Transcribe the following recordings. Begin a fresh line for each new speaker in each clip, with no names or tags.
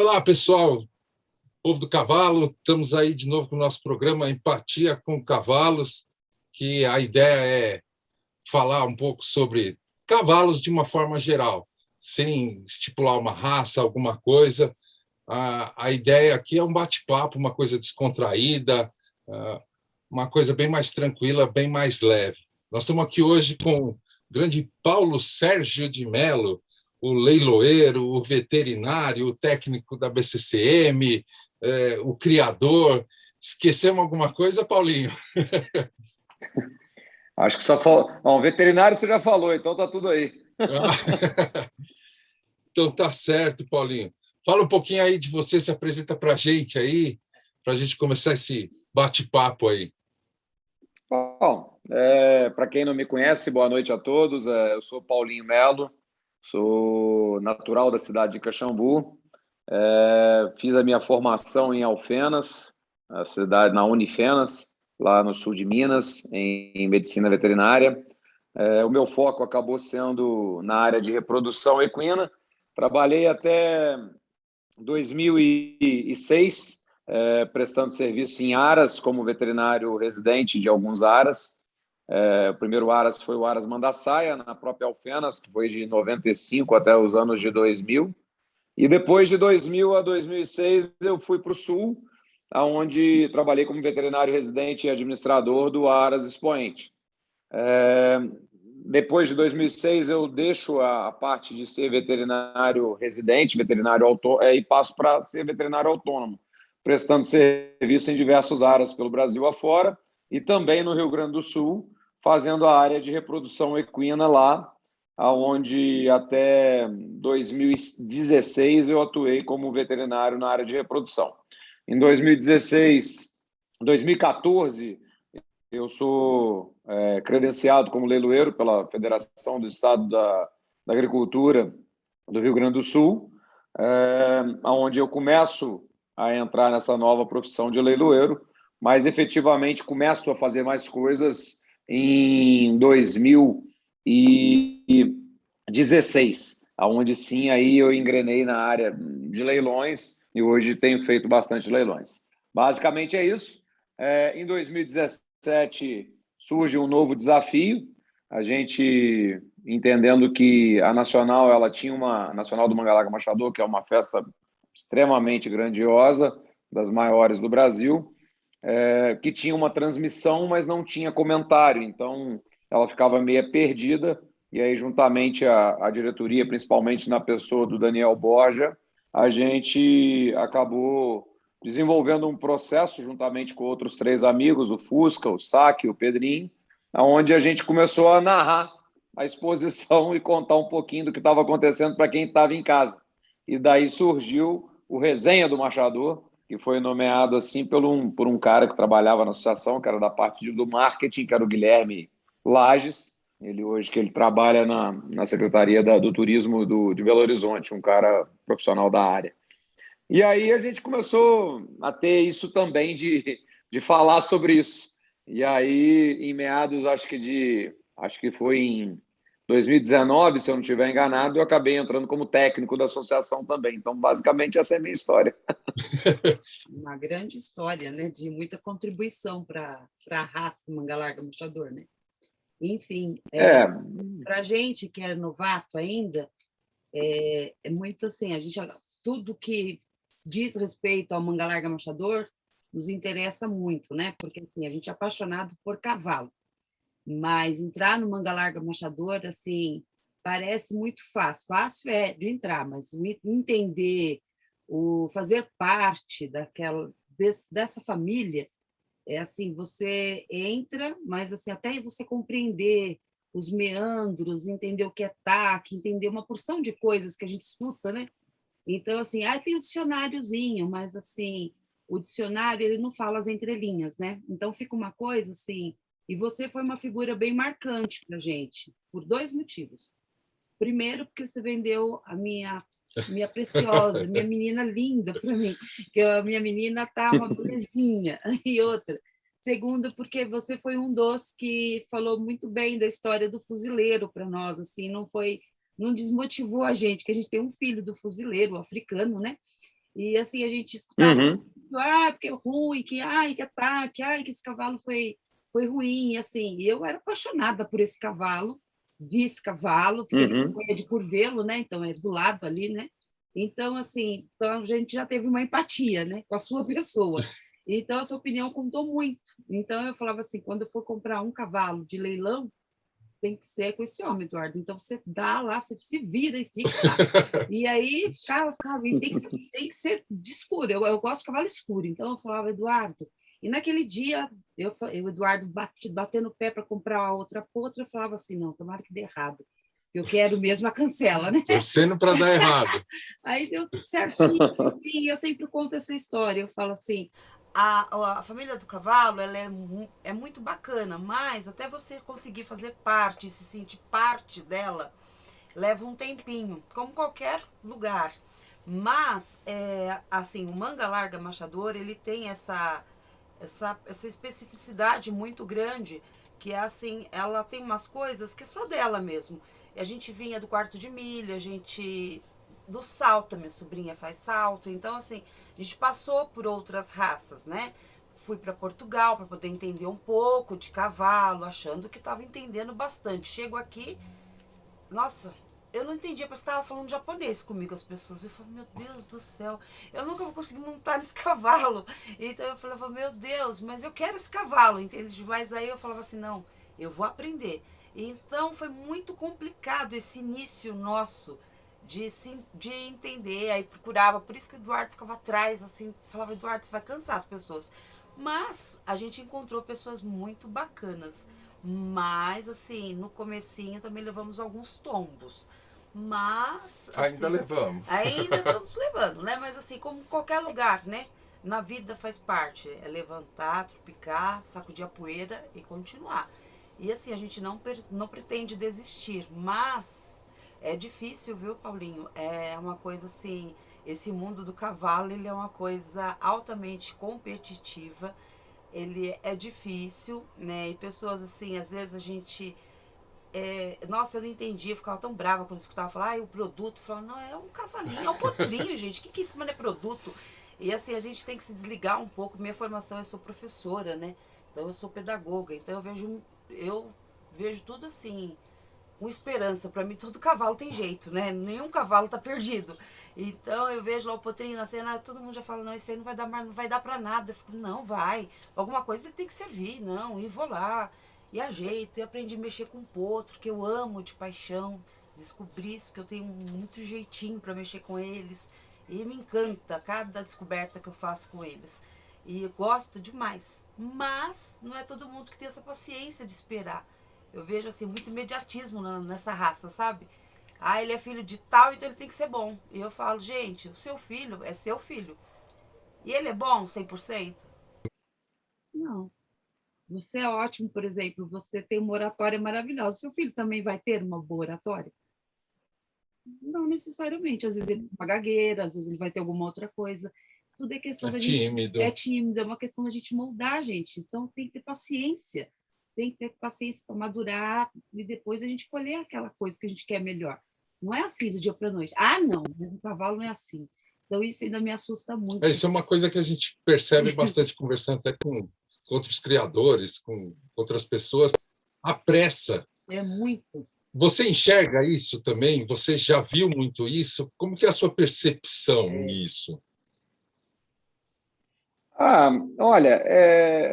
Olá, pessoal, povo do cavalo, estamos aí de novo com o nosso programa Empatia com Cavalos, que a ideia é falar um pouco sobre cavalos de uma forma geral, sem estipular uma raça, alguma coisa. A ideia aqui é um bate-papo, uma coisa descontraída, uma coisa bem mais tranquila, bem mais leve. Nós estamos aqui hoje com o grande Paulo Sérgio de Mello, o leiloeiro, o veterinário, o técnico da BCCM, o criador. Esquecemos alguma coisa, Paulinho?
Acho que só falou. Bom, veterinário você já falou, então tá tudo aí.
Então tá certo, Paulinho. Fala um pouquinho aí de você, se apresenta para a gente aí, para a gente começar esse bate-papo aí.
Bom, para quem não me conhece, boa noite a todos. Eu sou Paulinho Mello, sou natural da cidade de Caxambu. Fiz a minha formação em Alfenas, a cidade na Unifenas, lá no sul de Minas, em medicina veterinária. O meu foco acabou sendo na área de reprodução equina. Trabalhei até 2006, prestando serviço em aras, como veterinário residente de alguns aras. O primeiro aras foi o Aras Mandaçaia, na própria Alfenas, que foi de 95 até os anos de 2000. E depois de 2000 a 2006, eu fui para o Sul, onde trabalhei como veterinário residente e administrador do Aras Expoente. Depois de 2006, eu deixo a parte de ser veterinário residente, veterinário autônomo, e passo para ser veterinário autônomo, prestando serviço em diversos áreas pelo Brasil afora e também no Rio Grande do Sul, fazendo a área de reprodução equina lá, onde até 2016 eu atuei como veterinário na área de reprodução. Em 2014, eu sou credenciado como leiloeiro pela Federação do Estado da Agricultura do Rio Grande do Sul, onde eu começo a entrar nessa nova profissão de leiloeiro, mas efetivamente começo a fazer mais coisas em 2016, onde sim aí eu engrenei na área de leilões e hoje tenho feito bastante leilões. Basicamente é isso. Em 2017 surge um novo desafio, a gente entendendo que a Nacional, ela tinha uma Nacional do Mangalarga Machador, que é uma festa extremamente grandiosa, das maiores do Brasil, que tinha uma transmissão, mas não tinha comentário, então ela ficava meio perdida, e aí juntamente a diretoria, principalmente na pessoa do Daniel Borja, a gente acabou desenvolvendo um processo juntamente com outros 3 amigos, o Fusca, o Saque, o Pedrinho, onde a gente começou a narrar a exposição e contar um pouquinho do que estava acontecendo para quem estava em casa. E daí surgiu o Resenha do Machador, que foi nomeado assim por um cara que trabalhava na associação, que era da parte do marketing, que era o Guilherme Lages. Ele trabalha na Secretaria do Turismo de Belo Horizonte, um cara profissional da área. E aí a gente começou a ter isso também de falar sobre isso. E aí, em meados, acho que foi em 2019, se eu não estiver enganado, eu acabei entrando como técnico da associação também. Então, basicamente, essa é a minha história.
Uma grande história, né? De muita contribuição para a raça do Mangalarga Machador, né? Enfim, para a gente que é novato ainda, é muito assim, tudo que diz respeito ao Mangalarga Machador nos interessa muito, né? Porque assim, a gente é apaixonado por cavalo, mas entrar no Mangalarga Machador, assim, parece muito fácil. Fácil é de entrar, mas entender, fazer parte dessa família, é assim, você entra, mas assim, até você compreender os meandros, entender o que é TAC, entender uma porção de coisas que a gente escuta, né? Então, assim, tem o dicionáriozinho, mas, assim, o dicionário, ele não fala as entrelinhas, né? Então, fica uma coisa, assim... E você foi uma figura bem marcante para a gente, por 2 motivos. Primeiro, porque você vendeu a minha preciosa, minha menina linda para mim, que a minha menina tá uma belezinha. E outra, segundo, porque você foi um dos que falou muito bem da história do fuzileiro para nós, assim, não desmotivou a gente, que a gente tem um filho do fuzileiro, africano, né? E assim, a gente escutava, porque é ruim, que ataque, que esse cavalo foi ruim, assim. E eu era apaixonada por esse cavalo, vi esse cavalo, porque ele é de Curvelo, né? Então é do lado ali, né? Então, assim, então a gente já teve uma empatia, né, com a sua pessoa. Então, a sua opinião contou muito. Então, eu falava assim, quando eu for comprar um cavalo de leilão, tem que ser com esse homem, Eduardo. Então, você dá lá, você se vira e fica lá. E aí, ficava e tem que ser de escuro. Eu gosto de cavalo escuro. Então, eu falava, Eduardo... E naquele dia, o Eduardo batendo o pé para comprar a outra potra, eu falava assim, não, tomara que dê errado. Eu quero mesmo a cancela, né?
Torcendo para dar errado.
Aí deu tudo certinho. E eu sempre conto essa história. Eu falo assim, a família do cavalo ela é muito bacana, mas até você conseguir fazer parte, se sentir parte dela, leva um tempinho, como qualquer lugar. Mas, assim, o manga larga machador, ele tem essa especificidade muito grande, que é assim, ela tem umas coisas que é só dela mesmo. A gente vinha do quarto de milha, do salto, minha sobrinha faz salto, então assim, a gente passou por outras raças, né? Fui para Portugal para poder entender um pouco de cavalo, achando que estava entendendo bastante. Chego aqui, nossa, eu não entendia, porque estava falando japonês comigo as pessoas. Eu falei, meu Deus do céu, eu nunca vou conseguir montar nesse cavalo. Então eu falava, meu Deus, mas eu quero esse cavalo, entende? Mas aí eu falava assim, não, eu vou aprender. Então foi muito complicado esse início nosso de entender. Aí procurava, por isso que o Eduardo ficava atrás, assim, falava, Eduardo, você vai cansar as pessoas. Mas a gente encontrou pessoas muito bacanas. Mas, assim, no comecinho também levamos alguns tombos. Mas... Assim,
ainda levamos.
Ainda estamos levando, né? Mas, assim, como qualquer lugar, né? Na vida faz parte. É levantar, tropicar, sacudir a poeira e continuar. E, assim, a gente não pretende desistir. Mas é difícil, viu, Paulinho? É uma coisa, assim... Esse mundo do cavalo, ele é uma coisa altamente competitiva. Ele é difícil, né? E pessoas assim, às vezes a gente... nossa, eu não entendia, eu ficava tão brava quando eu escutava falar, o produto. Eu falava, não, é um cavalinho, é um potrinho, gente. O que é isso, mas não é produto? E assim, a gente tem que se desligar um pouco. Minha formação, eu sou professora, né? Então eu sou pedagoga. Então eu vejo tudo assim, com esperança. Para mim, todo cavalo tem jeito, né? Nenhum cavalo tá perdido. Então eu vejo lá o potrinho na cena, todo mundo já fala, não, isso aí não vai dar para nada. Eu fico, não, vai. Alguma coisa ele tem que servir, não. E vou lá, e ajeito. E aprendi a mexer com potro, que eu amo de paixão. Descobri isso, que eu tenho muito jeitinho para mexer com eles. E me encanta cada descoberta que eu faço com eles. E eu gosto demais. Mas não é todo mundo que tem essa paciência de esperar. Eu vejo assim muito imediatismo nessa raça, sabe? Ele é filho de tal, então ele tem que ser bom. E eu falo, gente, o seu filho é seu filho. E ele é bom 100%? Não. Você é ótimo, por exemplo, você tem uma oratória maravilhosa. Seu filho também vai ter uma boa oratória? Não necessariamente. Às vezes ele tem uma gagueira, às vezes ele vai ter alguma outra coisa. Tudo é questão da gente... É tímido, é uma questão da gente moldar a gente. Então tem que ter paciência. Tem que ter paciência para madurar e depois a gente colher aquela coisa que a gente quer melhor. Não é assim do dia para a noite. Não, mas o cavalo não é assim. Então, isso ainda me assusta muito.
Isso é uma coisa que a gente percebe bastante conversando até com outros criadores, com outras pessoas. A pressa.
É muito.
Você enxerga isso também? Você já viu muito isso? Como que é a sua percepção nisso?
Olha,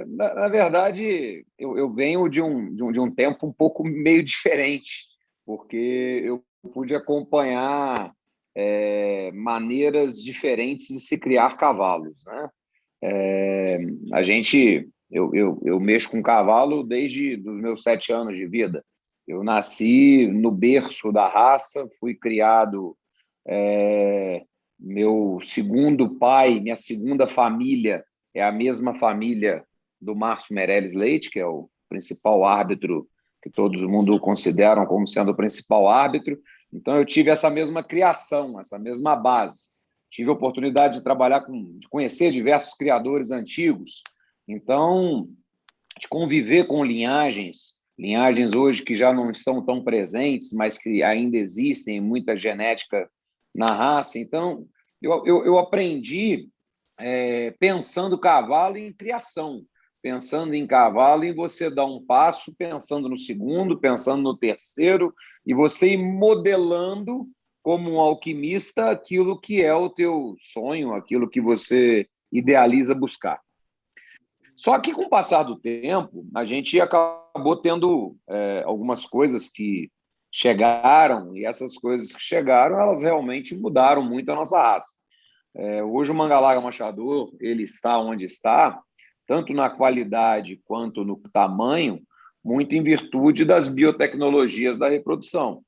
na verdade, eu venho de um tempo um pouco meio diferente, porque eu pude acompanhar maneiras diferentes de se criar cavalos, né? Eu mexo com cavalo desde os meus 7 anos de vida. Eu nasci no berço da raça, fui criado... meu segundo pai, minha segunda família é a mesma família do Márcio Meirelles Leite, que é o principal árbitro, que todo mundo consideram como sendo o principal árbitro. Então, eu tive essa mesma criação, essa mesma base. Tive a oportunidade de trabalhar de conhecer diversos criadores antigos. Então, de conviver com linhagens hoje que já não estão tão presentes, mas que ainda existem, muita genética na raça. Então, Eu aprendi pensando o cavalo em criação, pensando em cavalo em você dar um passo, pensando no segundo, pensando no terceiro, e você ir modelando como um alquimista aquilo que é o teu sonho, aquilo que você idealiza buscar. Só que, com o passar do tempo, a gente acabou tendo algumas coisas que chegaram, e essas coisas que chegaram, elas realmente mudaram muito a nossa raça. Hoje o Mangalaga Machador, ele está onde está, tanto na qualidade quanto no tamanho, muito em virtude das biotecnologias da reprodução.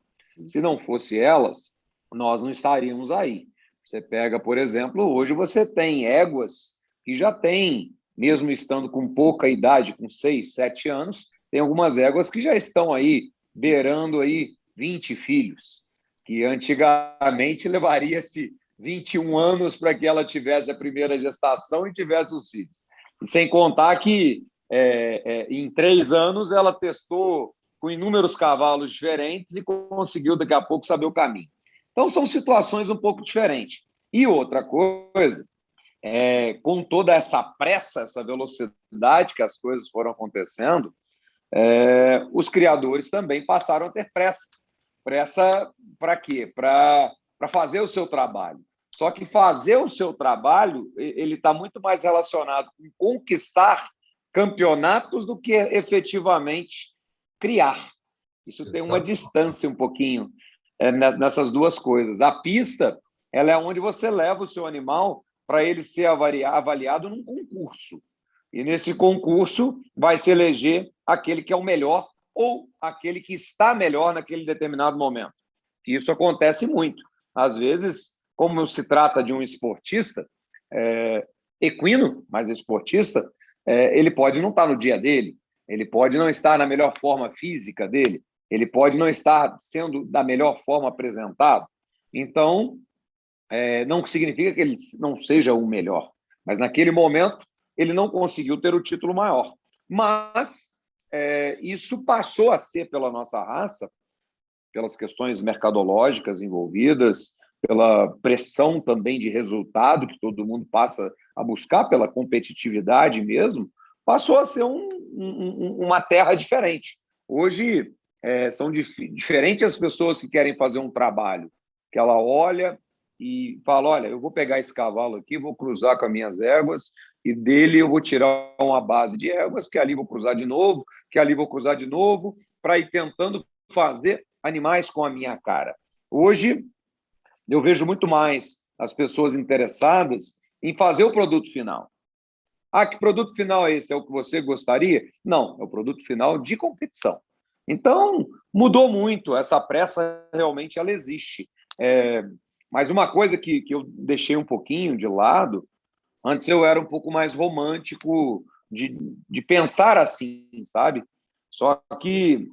Se não fosse elas, nós não estaríamos aí. Você pega, por exemplo, hoje você tem éguas que já têm, mesmo estando com pouca idade, com 6, 7 anos, tem algumas éguas que já estão aí, beirando aí 20 filhos, que antigamente levaria-se 21 anos para que ela tivesse a primeira gestação e tivesse os filhos. Sem contar que, em 3 anos, ela testou com inúmeros cavalos diferentes e conseguiu, daqui a pouco, saber o caminho. Então, são situações um pouco diferentes. E outra coisa, com toda essa pressa, essa velocidade que as coisas foram acontecendo, os criadores também passaram a ter pressa. Pressa para quê? Para fazer o seu trabalho. Só que fazer o seu trabalho, ele está muito mais relacionado com conquistar campeonatos do que efetivamente criar. Isso tem uma distância um pouquinho nessas duas coisas. A pista, ela é onde você leva o seu animal para ele ser avaliado num concurso. E nesse concurso vai se eleger aquele que é o melhor ou aquele que está melhor naquele determinado momento. E isso acontece muito. Às vezes, como se trata de um esportista equino, mas esportista, ele pode não estar no dia dele, ele pode não estar na melhor forma física dele, ele pode não estar sendo da melhor forma apresentado. Então, não significa que ele não seja o melhor, mas naquele momento ele não conseguiu ter o título maior. Mas isso passou a ser, pela nossa raça, pelas questões mercadológicas envolvidas, pela pressão também de resultado que todo mundo passa a buscar, pela competitividade mesmo, passou a ser uma terra diferente. Hoje, são diferentes as pessoas que querem fazer um trabalho, que ela olha e fala, olha, eu vou pegar esse cavalo aqui, vou cruzar com as minhas éguas, e dele eu vou tirar uma base de éguas, que ali vou cruzar de novo, que ali vou cruzar de novo, para ir tentando fazer animais com a minha cara. Hoje, eu vejo muito mais as pessoas interessadas em fazer o produto final. Ah, que produto final é esse? É o que você gostaria? Não, é o produto final de competição. Então, mudou muito. Essa pressa realmente ela existe. Mas uma coisa que eu deixei um pouquinho de lado, antes eu era um pouco mais romântico de pensar assim, sabe? Só que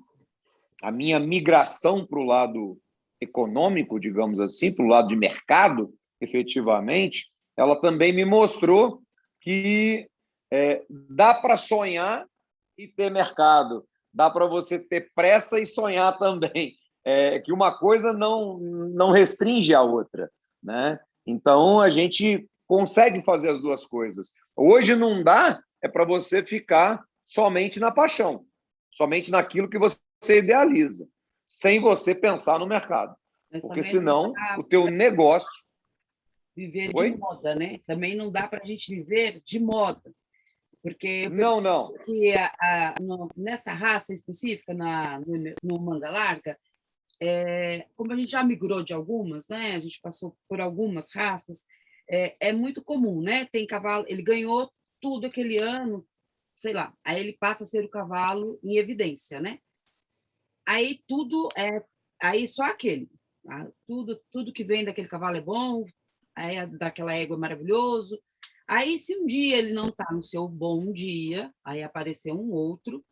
a minha migração para o lado econômico, digamos assim, para o lado de mercado, efetivamente, ela também me mostrou que dá para sonhar e ter mercado, dá para você ter pressa e sonhar também, que uma coisa não restringe a outra, né? Então, a gente consegue fazer as duas coisas. Hoje não dá para você ficar somente na paixão, somente naquilo que você idealiza, sem você pensar no mercado. Porque senão o teu negócio...
Viver de moda, né? Também não dá para a gente viver de moda. Porque
não.
Que nessa raça específica, no manga larga, como a gente já migrou de algumas, né? A gente passou por algumas raças, é muito comum, né? Tem cavalo, ele ganhou tudo aquele ano, sei lá, aí ele passa a ser o cavalo em evidência, né? Aí aí só aquele, tá? Tudo que vem daquele cavalo é bom, aí daquela égua é maravilhoso. Aí, se um dia ele não está no seu bom dia, aí apareceu um outro,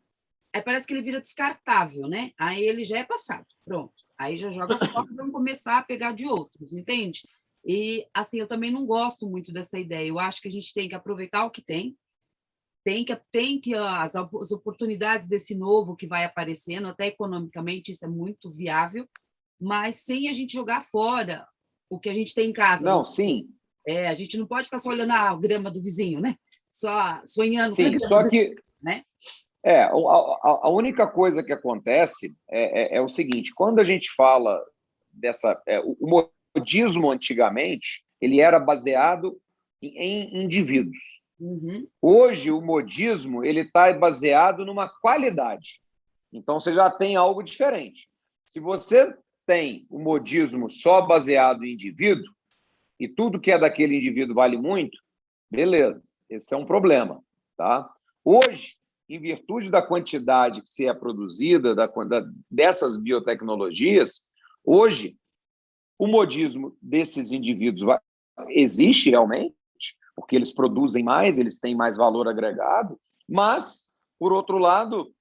aí parece que ele vira descartável, né? Aí ele já é passado, pronto. Aí já joga fora e vamos começar a pegar de outros, entende? E, assim, eu também não gosto muito dessa ideia. Eu acho que a gente tem que aproveitar o que tem que as oportunidades desse novo que vai aparecendo, até economicamente isso é muito viável, mas sem a gente jogar fora o que a gente tem em casa.
Não, sim.
A gente não pode ficar só olhando a grama do vizinho, né? Só sonhando.
Sim, só que
né?
A única coisa que acontece é o seguinte: quando a gente fala o modismo antigamente, ele era baseado em indivíduos.
Uhum.
Hoje, o modismo ele está baseado numa qualidade. Então, você já tem algo diferente. Se você tem o modismo só baseado em indivíduo, e tudo que é daquele indivíduo vale muito, beleza, esse é um problema. Tá? Hoje, em virtude da quantidade que se é produzida, dessas biotecnologias, hoje, o modismo desses indivíduos existe realmente, porque eles produzem mais, eles têm mais valor agregado, mas, por outro lado,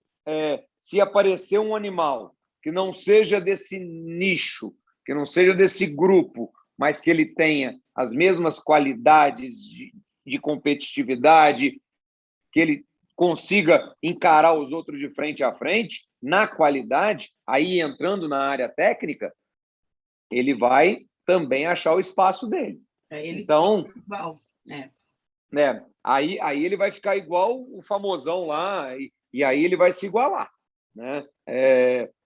se aparecer um animal que não seja desse nicho, que não seja desse grupo, mas que ele tenha as mesmas qualidades de competitividade, que ele consiga encarar os outros de frente a frente, na qualidade, aí entrando na área técnica, ele vai também achar o espaço dele. Então, aí ele vai ficar igual o famosão lá, e aí ele vai se igualar. Né?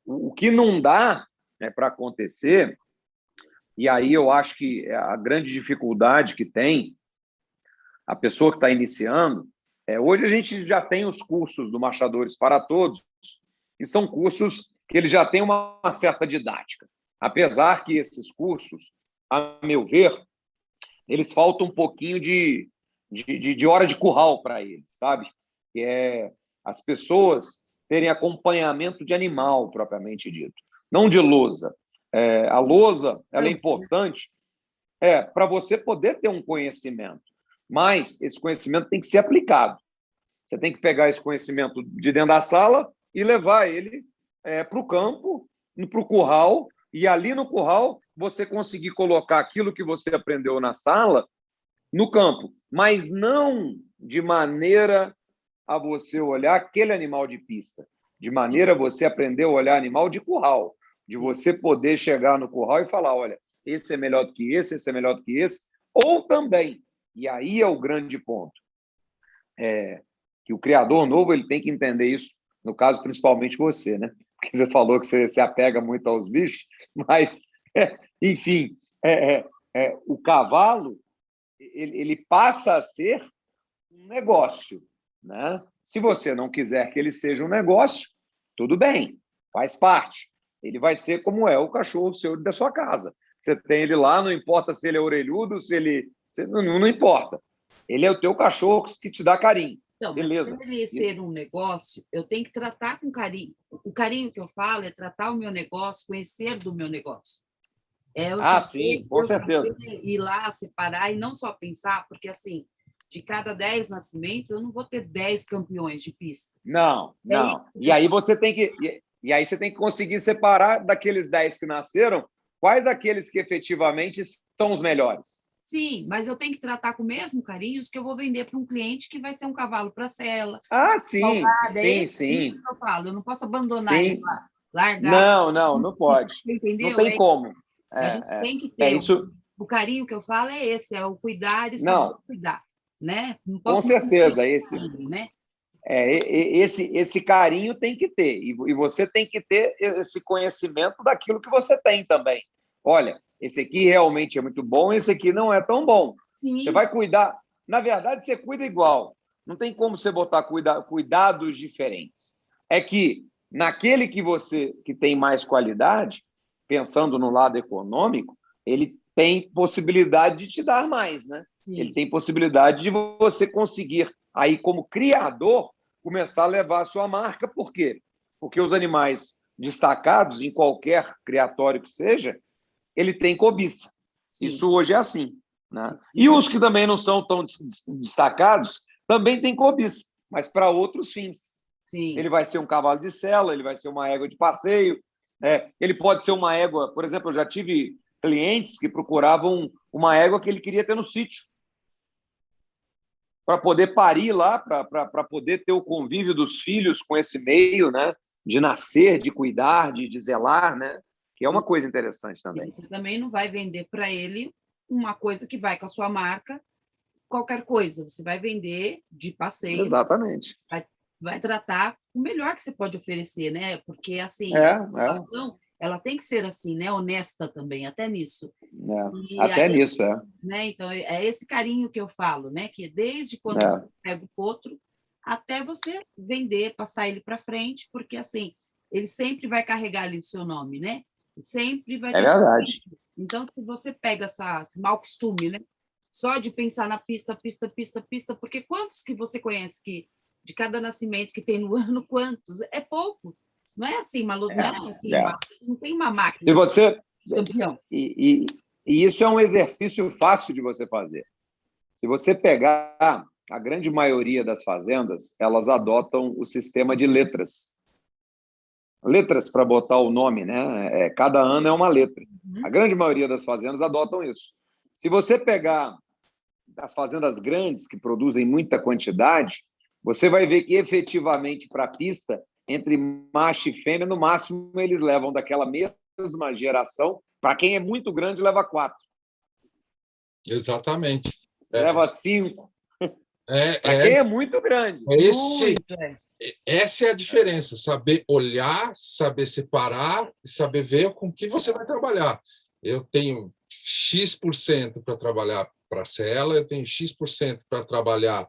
O que não dá para acontecer, e aí eu acho que a grande dificuldade que tem a pessoa que está iniciando, hoje a gente já tem os cursos do Marchadores para Todos, que são cursos que eles já têm uma certa didática. Apesar que esses cursos, a meu ver, eles faltam um pouquinho de hora de curral para eles, sabe? Que é as pessoas terem acompanhamento de animal, propriamente dito, não de lousa. A lousa ela é importante para você poder ter um conhecimento, mas esse conhecimento tem que ser aplicado. Você tem que pegar esse conhecimento de dentro da sala e levar ele para o campo, para o curral, e ali no curral você conseguir colocar aquilo que você aprendeu na sala no campo, mas não de maneira a você olhar aquele animal de pista, de maneira a você aprender a olhar animal de curral, de você poder chegar no curral e falar, olha, esse é melhor do que esse é melhor do que esse, ou também, e aí é o grande ponto, que o criador novo ele tem que entender isso, no caso, principalmente você, né? Porque você falou que você se apega muito aos bichos, mas, enfim, o cavalo ele passa a ser um negócio. Né? Se você não quiser que ele seja um negócio, tudo bem, faz parte. Ele vai ser como é o cachorro seu da sua casa. Você tem ele lá, não importa se ele é orelhudo, não importa. Ele é o teu cachorro que te dá carinho.
Então, beleza. Mas para ele ser um negócio, eu tenho que tratar com carinho. O carinho que eu falo é tratar o meu negócio, conhecer do meu negócio.
Sim, com certeza.
Ir lá, separar e não só pensar, porque assim, de cada 10 nascimentos, eu não vou ter 10 campeões de pista.
Não. E aí você tem que conseguir separar daqueles 10 que nasceram, quais aqueles que efetivamente são os melhores.
Sim, mas eu tenho que tratar com o mesmo carinho os que eu vou vender para um cliente que vai ser um cavalo para sela.
Sim.
Sim. Eu falo, eu não posso abandonar ele lá, largar.
Não pode.
Você entendeu?
Não tem como.
A gente tem que ter
isso.
O carinho que eu falo é esse, é o cuidar e saber cuidar, né? Não posso
com certeza,
né?
Esse carinho tem que ter, e você tem que ter esse conhecimento daquilo que você tem também. Olha, esse aqui realmente é muito bom, esse aqui não é tão bom.
Sim.
Você vai cuidar, na verdade, você cuida igual. Não tem como você botar cuidados diferentes. É que naquele que tem mais qualidade, pensando no lado econômico, ele tem possibilidade de te dar mais, né? Sim. Ele tem possibilidade de você conseguir, aí como criador, começar a levar a sua marca. Por quê? Porque os animais destacados, em qualquer criatório que seja, ele tem cobiça. Sim. Isso hoje é assim. Né? E os que também não são tão destacados, também tem cobiça, mas para outros fins. Sim. Ele vai ser um cavalo de sela, ele vai ser uma égua de passeio, ele pode ser uma égua, por exemplo, eu já tive clientes que procuravam uma égua que ele queria ter no sítio, para poder parir lá, para poder ter o convívio dos filhos com esse meio, né? De nascer, de cuidar, de zelar, né? Que é uma coisa interessante também.
Você também não vai vender para ele uma coisa que vai com a sua marca, qualquer coisa. Você vai vender de passeio.
Exatamente.
Vai tratar o melhor que você pode oferecer, né? Porque, assim,
a
relação, ela tem que ser assim, né? Honesta também, até nisso.
Até
aí,
nisso,
né? Então, é esse carinho que eu falo, né? Que desde quando você pega o potro até você vender, passar ele para frente, porque, assim, ele sempre vai carregar ali o seu nome, né? Sempre vai ter...
verdade.
Então, se você pega esse mau costume, né? Só de pensar na pista, porque quantos que você conhece que de cada nascimento que tem no ano, quantos? É pouco. Não é assim, não tem uma máquina.
Se você...
campeão.
E isso é um exercício fácil de você fazer. Se você pegar a grande maioria das fazendas, elas adotam o sistema de letras. Letras para botar o nome, né? Cada ano é uma letra. A grande maioria das fazendas adotam isso. Se você pegar as fazendas grandes, que produzem muita quantidade, você vai ver que, efetivamente, para a pista, entre macho e fêmea, no máximo, eles levam daquela mesma geração. Para quem é muito grande, leva 4.
Exatamente.
Leva 5. Para quem é muito grande.
Essa é a diferença, saber olhar, saber separar, saber ver com que você vai trabalhar. Eu tenho X% para trabalhar para a cela, eu tenho X% para trabalhar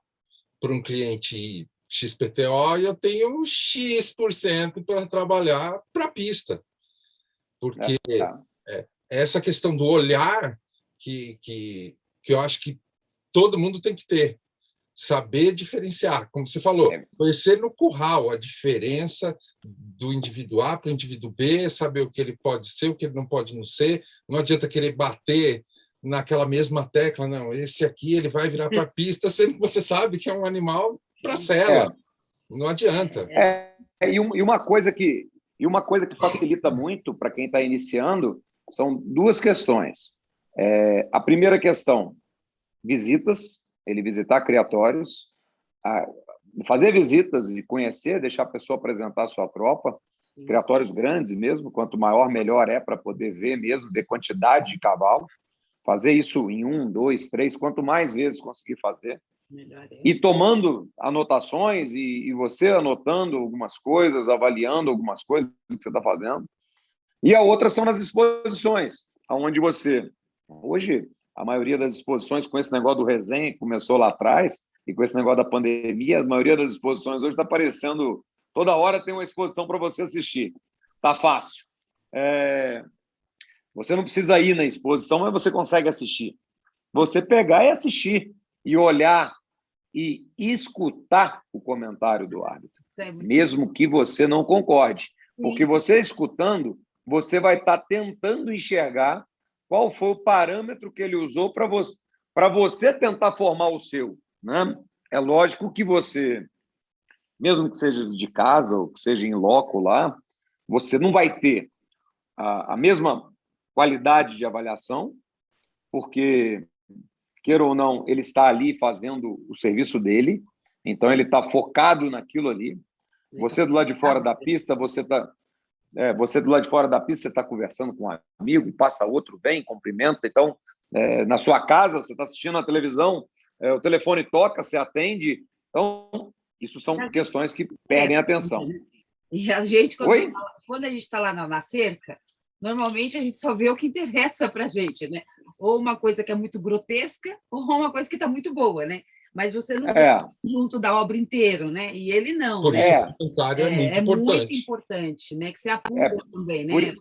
para um cliente XPTO e eu tenho X% para trabalhar para a pista. Porque essa questão do olhar que eu acho que todo mundo tem que ter. Saber diferenciar, como você falou, conhecer no curral a diferença do indivíduo A para o indivíduo B, saber o que ele pode ser, o que ele não pode não ser. Não adianta querer bater naquela mesma tecla, não, esse aqui ele vai virar para a pista, sendo que você sabe que é um animal para a cela. Não adianta.
E uma coisa que facilita muito para quem está iniciando são 2 questões. A primeira questão, visitas, ele visitar criatórios, fazer visitas e conhecer, deixar a pessoa apresentar a sua tropa, criatórios grandes mesmo, quanto maior, melhor para poder ver mesmo, ver quantidade de cavalo, fazer isso em 1, 2, 3, quanto mais vezes conseguir fazer, e tomando anotações, e você anotando algumas coisas, avaliando algumas coisas que você está fazendo. E a outra são nas exposições, onde você... Hoje, a maioria das exposições, com esse negócio do resenha, que começou lá atrás, e com esse negócio da pandemia, a maioria das exposições hoje está aparecendo... Toda hora tem uma exposição para você assistir. Está fácil. Você não precisa ir na exposição, mas você consegue assistir. Você pegar e assistir, e olhar, e escutar o comentário do árbitro, mesmo que você não concorde. Sim. Porque você escutando, você vai estar tentando enxergar qual foi o parâmetro que ele usou para você tentar formar o seu, né? É lógico que você, mesmo que seja de casa ou que seja em loco lá, você não vai ter a mesma qualidade de avaliação, porque, queira ou não, ele está ali fazendo o serviço dele, então ele está focado naquilo ali. Você do lado de fora da pista, você do lado de fora da pista, você está conversando com um amigo, passa outro, vem, cumprimenta. Então, na sua casa, você está assistindo a televisão, o telefone toca, você atende. Então, isso são questões que perdem a atenção.
E a gente, quando a gente está lá na cerca, normalmente a gente só vê o que interessa para a gente, né? Ou uma coisa que é muito grotesca, ou uma coisa que está muito boa, né? Mas você não vê junto da obra inteira, né? E ele não.
Por isso o comentário é
muito importante, né? Que você apura também, né?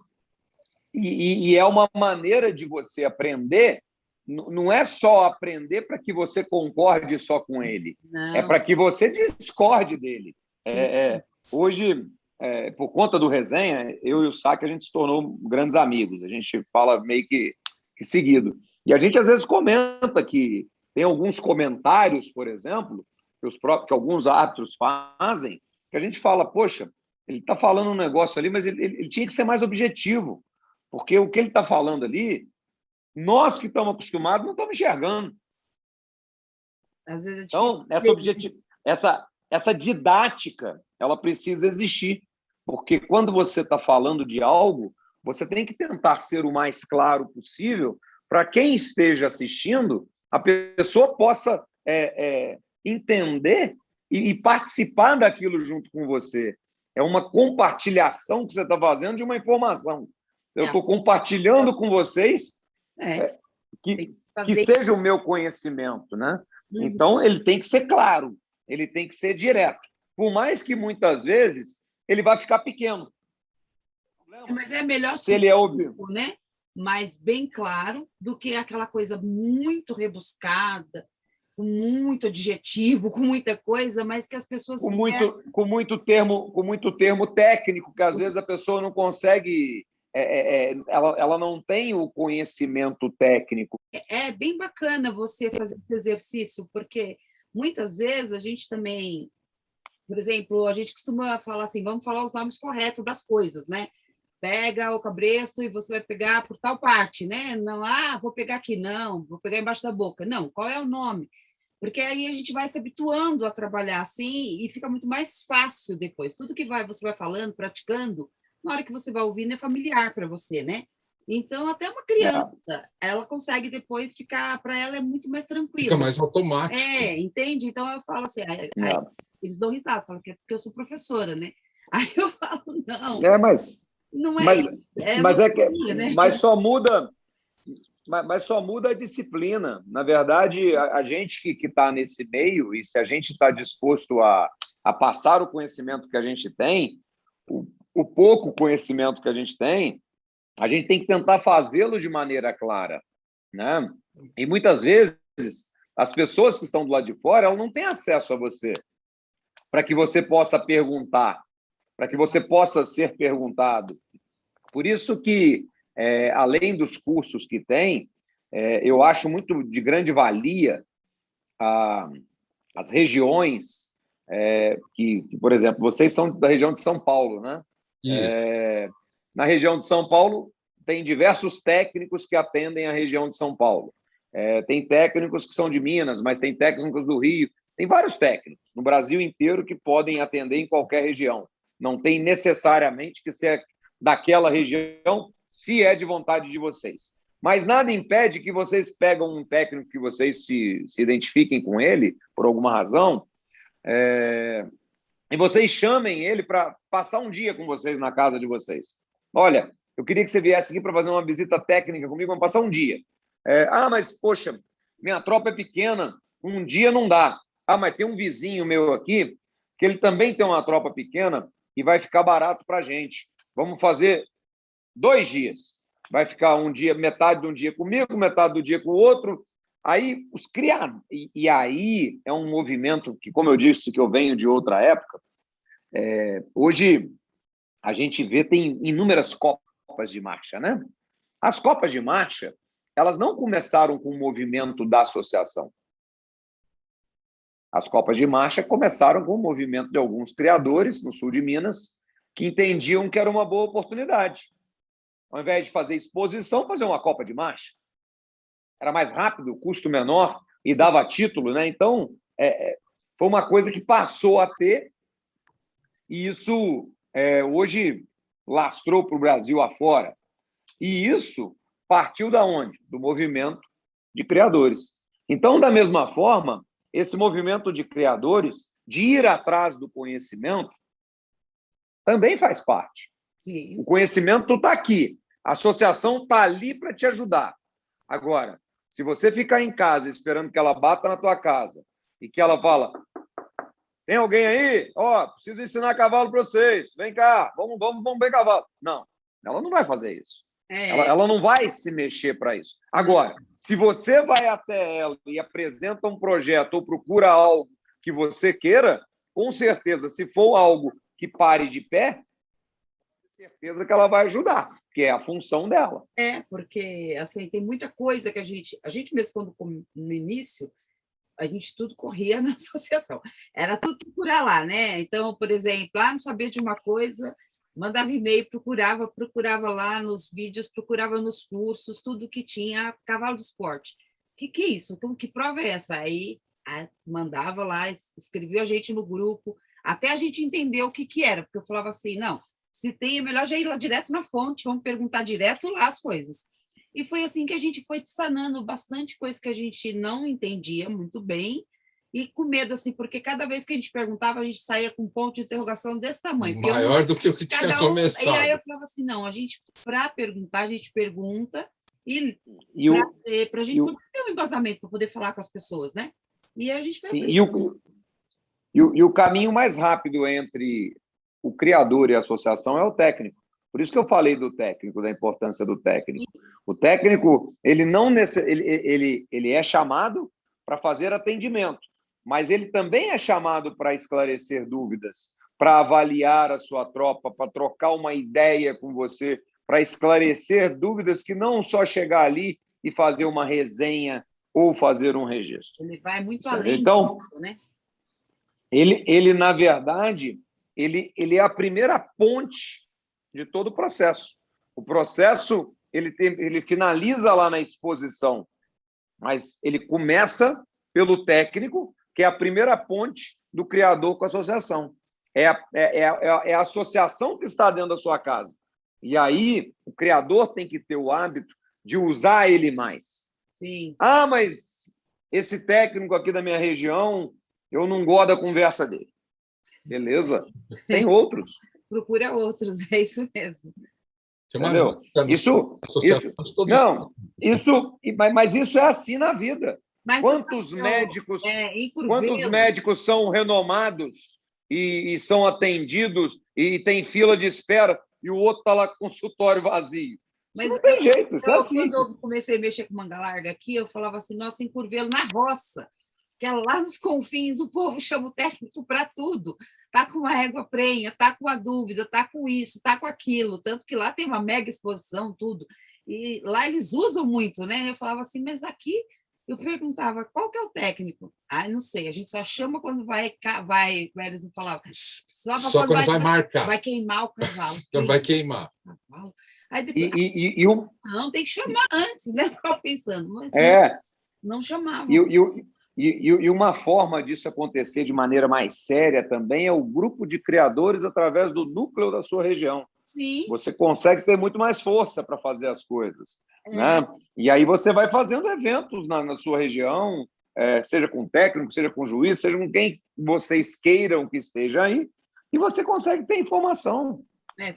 E é uma maneira de você aprender, não é só aprender para que você concorde só com ele, é para que você discorde dele. Hoje, por conta do resenha, eu e o Saki, a gente se tornou grandes amigos, a gente fala meio que seguido. E a gente, às vezes, comenta que tem alguns comentários, por exemplo, que alguns árbitros fazem, que a gente fala, poxa, ele está falando um negócio ali, mas ele tinha que ser mais objetivo, porque o que ele está falando ali, nós que estamos acostumados não estamos enxergando.
Às vezes
então, essa didática, ela precisa existir, porque quando você está falando de algo, você tem que tentar ser o mais claro possível para quem esteja assistindo, a pessoa possa entender e participar daquilo junto com você. É uma compartilhação que você está fazendo de uma informação. Eu estou compartilhando com vocês que seja o meu conhecimento, né?
Uhum.
Então, ele tem que ser claro, ele tem que ser direto. Por mais que, muitas vezes, ele vai ficar pequeno.
Mas é melhor
se ele é óbvio,
né? Mas bem claro, do que aquela coisa muito rebuscada, com muito adjetivo, com muita coisa, mas que as pessoas...
Com muito termo técnico, que às vezes a pessoa não consegue... ela não tem o conhecimento técnico.
É bem bacana você fazer esse exercício, porque muitas vezes a gente também... Por exemplo, a gente costuma falar assim, vamos falar os nomes corretos das coisas, né? Pega o cabresto e você vai pegar por tal parte, né? Não, vou pegar aqui, não, vou pegar embaixo da boca. Não, qual é o nome? Porque aí a gente vai se habituando a trabalhar assim e fica muito mais fácil depois. Tudo que você vai falando, praticando, na hora que você vai ouvindo é familiar para você, né? Então, até uma criança, ela consegue depois ficar, para ela é muito mais tranquilo.
Fica mais automático.
Entende? Então, eu falo assim, aí eles dão risada, falam que é porque eu sou professora, né? Aí eu falo, não. Não é
né? Mas só muda a disciplina. Na verdade, a gente que está nesse meio, e se a gente está disposto a passar o conhecimento que a gente tem, o pouco conhecimento que a gente tem que tentar fazê-lo de maneira clara, né? E muitas vezes as pessoas que estão do lado de fora, elas não têm acesso a você para que você possa perguntar, para que você possa ser perguntado. Por isso que, além dos cursos que tem, eu acho muito de grande valia as regiões que, por exemplo, vocês são da região de São Paulo, né? Na região de São Paulo, tem diversos técnicos que atendem a região de São Paulo. Tem técnicos que são de Minas, mas tem técnicos do Rio. Tem vários técnicos no Brasil inteiro que podem atender em qualquer região. Não tem necessariamente que ser daquela região, se é de vontade de vocês. Mas nada impede que vocês pegam um técnico que vocês se identifiquem com ele, por alguma razão, e vocês chamem ele para passar um dia com vocês na casa de vocês. Olha, eu queria que você viesse aqui para fazer uma visita técnica comigo, vamos passar um dia. Mas, poxa, minha tropa é pequena, um dia não dá. Mas tem um vizinho meu aqui, que ele também tem uma tropa pequena e vai ficar barato para a gente. Vamos fazer 2 dias. Vai ficar um dia, metade de um dia comigo, metade do dia com o outro. Aí, os criados... E aí é um movimento que, como eu disse, que eu venho de outra época, hoje a gente vê, tem inúmeras copas de marcha, né? As copas de marcha, elas não começaram com o movimento da associação. As copas de marcha começaram com o movimento de alguns criadores no sul de Minas que entendiam que era uma boa oportunidade. Ao invés de fazer exposição, fazer uma copa de marcha. Era mais rápido, custo menor e dava título, né? Então, foi uma coisa que passou a ter e isso hoje lastrou para o Brasil afora. E isso partiu da onde? Do movimento de criadores. Então, da mesma forma, esse movimento de criadores, de ir atrás do conhecimento, também faz parte.
Sim.
O conhecimento está aqui. A associação está ali para te ajudar. Agora, se você ficar em casa esperando que ela bata na tua casa e que ela fala, tem alguém aí? Preciso ensinar cavalo para vocês. Vem cá, vamos ver cavalo. Não, ela não vai fazer isso. Ela não vai se mexer para isso. Agora, se você vai até ela e apresenta um projeto ou procura algo que você queira, com certeza, se for algo que pare de pé, com certeza que ela vai ajudar, que é a função dela.
Porque assim, tem muita coisa que a gente mesmo, quando no início, a gente tudo corria na associação. Era tudo procurar lá, né? Então, por exemplo, não sabia de uma coisa... Mandava e-mail, procurava lá nos vídeos, procurava nos cursos, tudo que tinha cavalo de esporte. Que é isso? Que prova é essa? Aí mandava lá, escrevia a gente no grupo, até a gente entender o que era, porque eu falava assim, não, se tem, é melhor já ir lá direto na fonte, vamos perguntar direto lá as coisas. E foi assim que a gente foi sanando bastante coisa que a gente não entendia muito bem, e com medo, assim, porque cada vez que a gente perguntava, a gente saía com um ponto de interrogação desse tamanho.
Maior do que o que tinha começado.
E aí eu falava assim, não, a gente, para perguntar, a gente pergunta, e para a gente poder ter um embasamento, para poder falar com as pessoas, né? E a gente
sim, e o caminho mais rápido entre o criador e a associação é o técnico. Por isso que eu falei do técnico, da importância do técnico. O técnico, ele não ele é chamado para fazer atendimento, mas ele também é chamado para esclarecer dúvidas, para avaliar a sua tropa, para trocar uma ideia com você, para esclarecer dúvidas que não só chegar ali e fazer uma resenha ou fazer um registro.
Ele vai muito além disso, né?
Ele, na verdade, ele é a primeira ponte de todo o processo. O processo ele finaliza lá na exposição, mas ele começa pelo técnico, que é a primeira ponte do criador com a associação. É a associação que está dentro da sua casa. E aí o criador tem que ter o hábito de usar ele mais.
Sim.
Ah, mas esse técnico aqui da minha região, eu não gosto da conversa dele. Beleza? Tem outros.
Procura outros, é isso mesmo.
Entendeu? Mas isso é assim na vida.
Mas
quantos médicos são renomados e são atendidos e tem fila de espera e o outro está lá com o consultório vazio? Mas não tem jeito, isso é assim.
Quando eu comecei a mexer com manga larga aqui, eu falava assim, nossa, em Curvelo, na roça, que é lá nos confins, o povo chama o técnico para tudo. Está com uma régua prenha, está com a dúvida, está com isso, está com aquilo. Tanto que lá tem uma mega exposição, tudo. E lá eles usam muito, né? Eu falava assim, mas aqui eu perguntava, qual que é o técnico? Ah, não sei, a gente só chama quando vai eles não falavam.
Só quando vai marcar.
Vai queimar o cavalo.
Então vai queimar.
Aí depois, não, tem que chamar antes, né? Ficava pensando, mas não chamava.
E uma forma disso acontecer de maneira mais séria também é o grupo de criadores através do núcleo da sua região.
Sim.
Você consegue ter muito mais força para fazer as coisas. Né? E aí você vai fazendo eventos na sua região, seja com técnico, seja com juiz, seja com quem vocês queiram que esteja aí, e você consegue ter informação.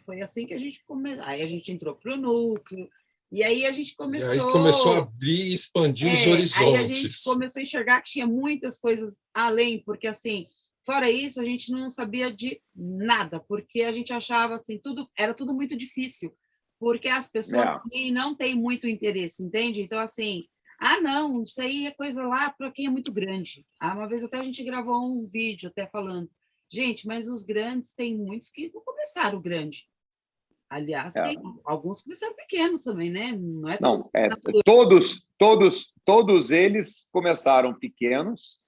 Foi assim que a gente começou. Aí a gente entrou para o núcleo, e aí a gente começou...
E aí começou a abrir e expandir os horizontes.
Aí a gente começou a enxergar que tinha muitas coisas além, porque, assim, fora isso, a gente não sabia de nada, porque a gente achava, assim, era tudo muito difícil, porque as pessoas não têm muito interesse, entende? Então, assim, não, isso aí é coisa lá para quem é muito grande. Uma vez até a gente gravou um vídeo até falando, gente, mas os grandes, tem muitos que não começaram grande. Aliás, tem alguns que começaram pequenos também, né?
Todos eles começaram pequenos,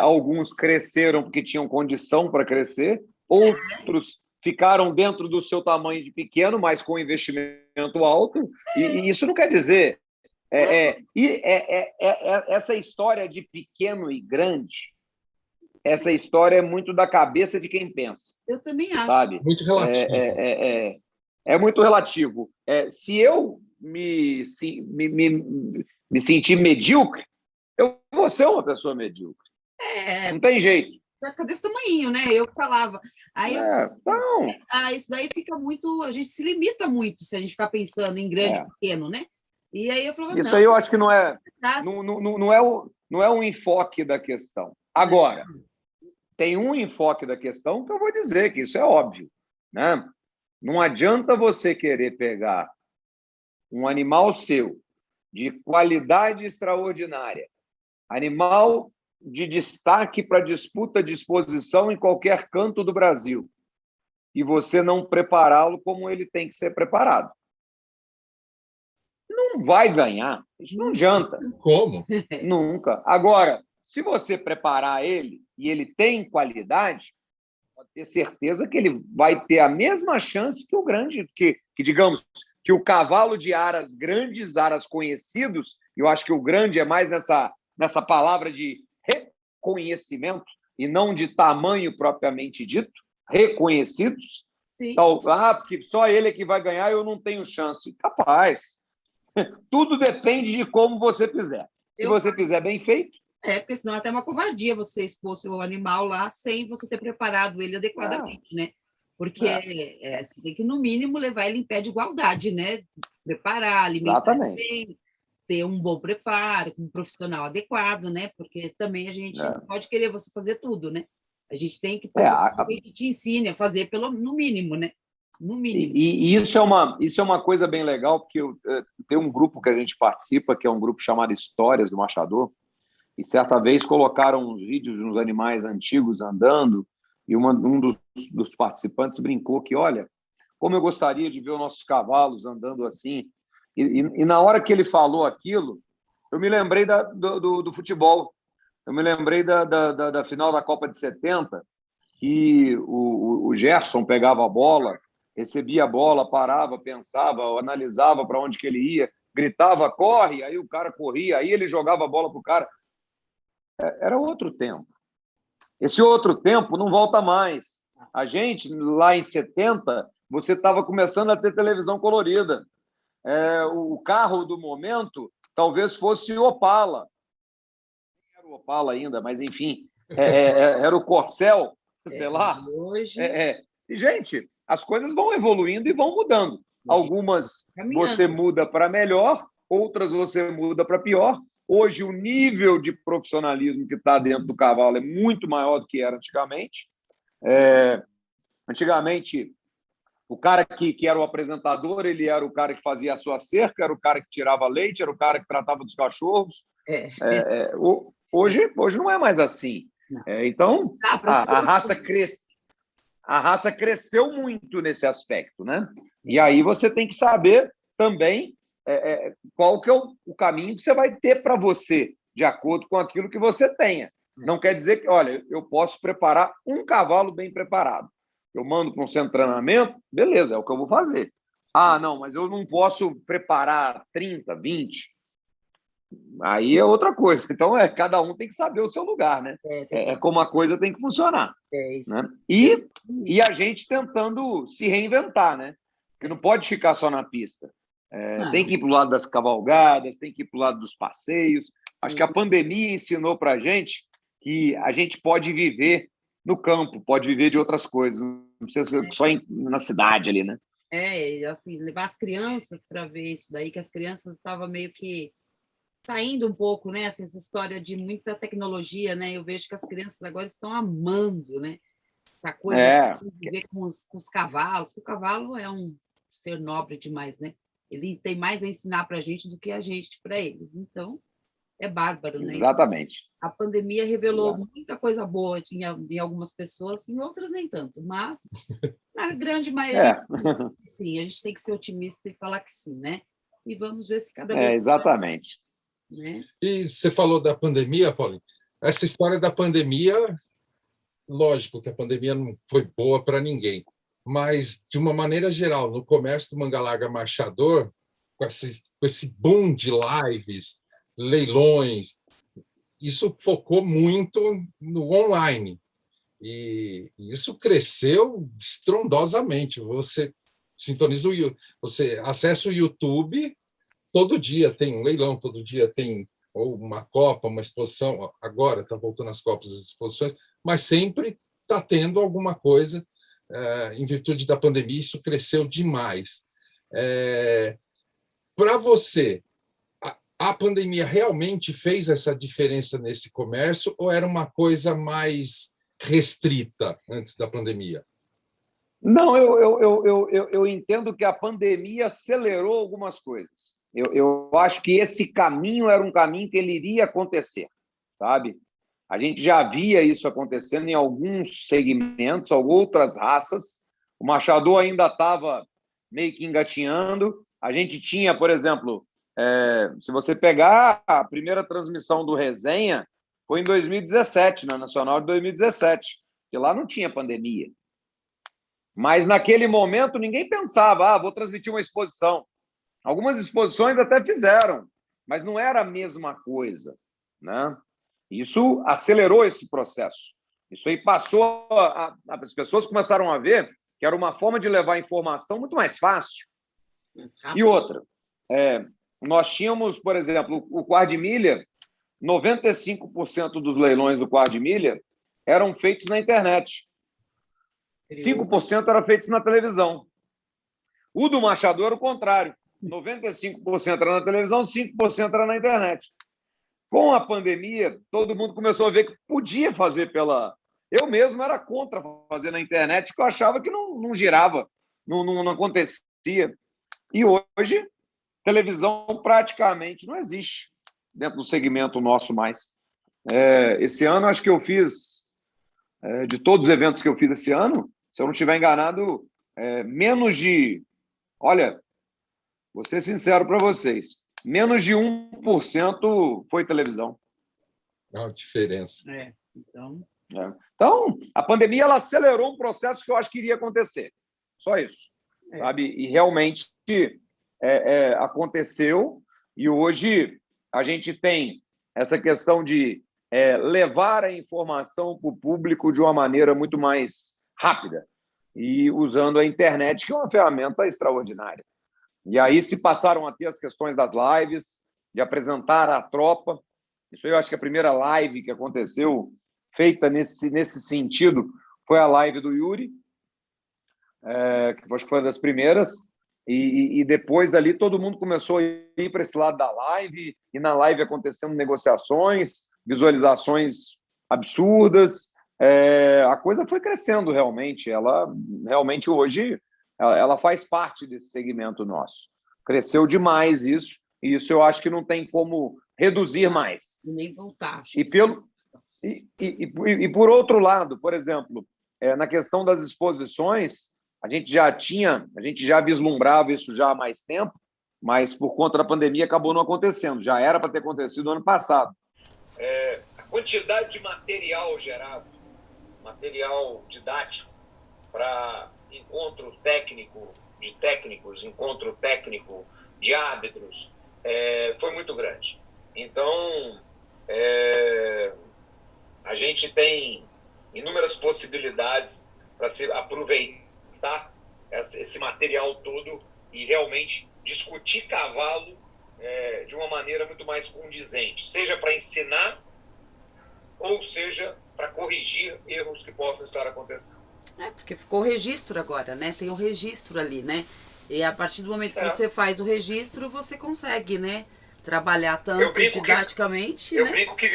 alguns cresceram porque tinham condição para crescer, outros ficaram dentro do seu tamanho de pequeno, mas com investimento alto, e isso não quer dizer... essa história de pequeno e grande, essa história é muito da cabeça de quem pensa.
Eu também acho.
Sabe?
Muito relativo.
É muito relativo. Se eu me sentir medíocre, eu vou ser uma pessoa medíocre. Não tem jeito.
Vai ficar desse tamanho, né? Eu falava. Aí isso daí fica muito... A gente se limita muito se a gente ficar pensando em grande e pequeno, né? E aí eu falava,
isso aí eu acho que não é um enfoque da questão. Agora, tem um enfoque da questão que eu vou dizer que isso é óbvio, né? Não adianta você querer pegar um animal seu de qualidade extraordinária, animal de destaque para disputa de exposição em qualquer canto do Brasil, e você não prepará-lo como ele tem que ser preparado. Não vai ganhar, isso não adianta.
Como?
Nunca. Agora, se você preparar ele e ele tem qualidade, pode ter certeza que ele vai ter a mesma chance que o grande, que digamos, que o cavalo de aras grandes, aras conhecidos, eu acho que o grande é mais nessa palavra de reconhecimento e não de tamanho propriamente dito, reconhecidos. Sim. Então, porque só ele é que vai ganhar, eu não tenho chance. Capaz. Tudo depende de como você fizer. Se você fizer bem feito...
Porque senão é até uma covardia você expor seu animal lá sem você ter preparado ele adequadamente, né? Porque você tem que, no mínimo, levar ele em pé de igualdade, né? Preparar, alimentar bem, ter um bom preparo, com um profissional adequado, né? Porque também a gente não pode querer você fazer tudo, né? A gente tem que alguém que te ensine a fazer no mínimo, né? No mínimo.
E isso é uma coisa bem legal, porque tem um grupo que a gente participa, que é um grupo chamado Histórias do Machador, e certa vez colocaram uns vídeos de uns animais antigos andando, e um dos participantes brincou que, olha, como eu gostaria de ver os nossos cavalos andando assim. E na hora que ele falou aquilo, eu me lembrei do futebol. Eu me lembrei da final da Copa de 70, que o Gerson pegava a bola, recebia a bola, parava, pensava, analisava para onde que ele ia, gritava, corre, aí o cara corria, aí ele jogava a bola para o cara. Era outro tempo. Esse outro tempo não volta mais. A gente, lá em 70, você estava começando a ter televisão colorida. O carro do momento talvez fosse o Opala. Não era o Opala ainda, mas, enfim, era o Corcel, sei lá.
Hoje...
E, gente, as coisas vão evoluindo e vão mudando. Algumas você muda para melhor, outras você muda para pior. Hoje, o nível de profissionalismo que está dentro do cavalo é muito maior do que era antigamente. Antigamente, o cara que era o apresentador, ele era o cara que fazia a sua cerca, era o cara que tirava leite, era o cara que tratava dos cachorros. Hoje não é mais assim. Então, a raça cresceu muito nesse aspecto, né? E aí você tem que saber também qual que é o caminho que você vai ter para você, de acordo com aquilo que você tenha. Não quer dizer que, olha, eu posso preparar um cavalo bem preparado. Eu mando para um centro de treinamento, beleza, é o que eu vou fazer. Não, mas eu não posso preparar 30, 20. Aí é outra coisa. Então, cada um tem que saber o seu lugar, né? Como a coisa tem que funcionar. Né? E a gente tentando se reinventar, né? Porque não pode ficar só na pista. Tem que ir para o lado das cavalgadas, tem que ir para o lado dos passeios. Acho que a pandemia ensinou para a gente que a gente pode viver no campo, pode viver de outras coisas, não precisa ser só na cidade ali, né?
Assim, levar as crianças para ver isso daí, que as crianças estavam meio que saindo um pouco, né? Assim, essa história de muita tecnologia, né? Eu vejo que as crianças agora estão amando, né? Essa coisa de viver com os cavalos. O cavalo é um ser nobre demais, né? Ele tem mais a ensinar para a gente do que a gente para ele. Então, é bárbaro, né?
Exatamente.
A pandemia revelou muita coisa boa em algumas pessoas, em outras nem tanto, mas na grande maioria, sim, a gente tem que ser otimista e falar que sim, né? E vamos ver se cada vez...
Exatamente.
Né?
E você falou da pandemia, Paulinho. Essa história da pandemia, lógico que a pandemia não foi boa para ninguém, mas, de uma maneira geral, no comércio do Manga Larga Marchador, com esse boom de lives, leilões, isso focou muito no online. E isso cresceu estrondosamente. Você sintoniza você acessa o YouTube, todo dia tem um leilão, todo dia tem ou uma copa, uma exposição. Agora está voltando as copas, as exposições, mas sempre está tendo alguma coisa. Em virtude da pandemia, isso cresceu demais. Para você, a pandemia realmente fez essa diferença nesse comércio ou era uma coisa mais restrita antes da pandemia?
Não, eu entendo que a pandemia acelerou algumas coisas. Eu acho que esse caminho era um caminho que ele iria acontecer, sabe? A gente já via isso acontecendo em alguns segmentos, outras raças. O machador ainda estava meio que engatinhando. A gente tinha, por exemplo, se você pegar a primeira transmissão do Resenha, foi em 2017, na Nacional de 2017, que lá não tinha pandemia. Mas, naquele momento, ninguém pensava, vou transmitir uma exposição. Algumas exposições até fizeram, mas não era a mesma coisa, né? Isso acelerou esse processo. Isso aí passou... As pessoas começaram a ver que era uma forma de levar informação muito mais fácil. E outra, nós tínhamos, por exemplo, o quarto de milha, 95% dos leilões do quarto de milha eram feitos na internet. 5% eram feitos na televisão. O do Machador era o contrário. 95% era na televisão, 5% era na internet. Com a pandemia, todo mundo começou a ver que podia fazer pela... Eu mesmo era contra fazer na internet, porque eu achava que não girava, não acontecia. E hoje, televisão praticamente não existe dentro do segmento nosso mais. Esse ano, acho que eu fiz, de todos os eventos que eu fiz esse ano, se eu não estiver enganado, menos de... Olha, vou ser sincero para vocês, menos de 1% foi televisão.
É uma diferença.
Então, a pandemia ela acelerou um processo que eu acho que iria acontecer. Só isso. Sabe? E realmente aconteceu. E hoje a gente tem essa questão de levar a informação para o público de uma maneira muito mais rápida e usando a internet, que é uma ferramenta extraordinária. E aí se passaram a ter as questões das lives, de apresentar a tropa. Isso eu acho que a primeira live que aconteceu, feita nesse sentido, foi a live do Yuri, que acho que foi uma das primeiras, e depois ali todo mundo começou a ir para esse lado da live, e na live acontecendo negociações, visualizações absurdas, a coisa foi crescendo realmente, ela realmente hoje ela faz parte desse segmento nosso. Cresceu demais isso, e isso eu acho que não tem como reduzir mais.
Nem voltar.
E por outro lado, por exemplo, na questão das exposições, a gente já vislumbrava isso já há mais tempo, mas por conta da pandemia acabou não acontecendo. Já era para ter acontecido no ano passado.
A quantidade de material gerado, material didático para encontro técnico de técnicos, encontro técnico de árbitros, foi muito grande. Então, a gente tem inúmeras possibilidades para se aproveitar esse material todo e realmente discutir cavalo de uma maneira muito mais condizente, seja para ensinar ou seja para corrigir erros que possam estar acontecendo.
Porque ficou o registro agora, né? Tem o registro ali, né? E a partir do momento que você faz o registro, você consegue, né? Trabalhar tanto didaticamente,
eu brinco que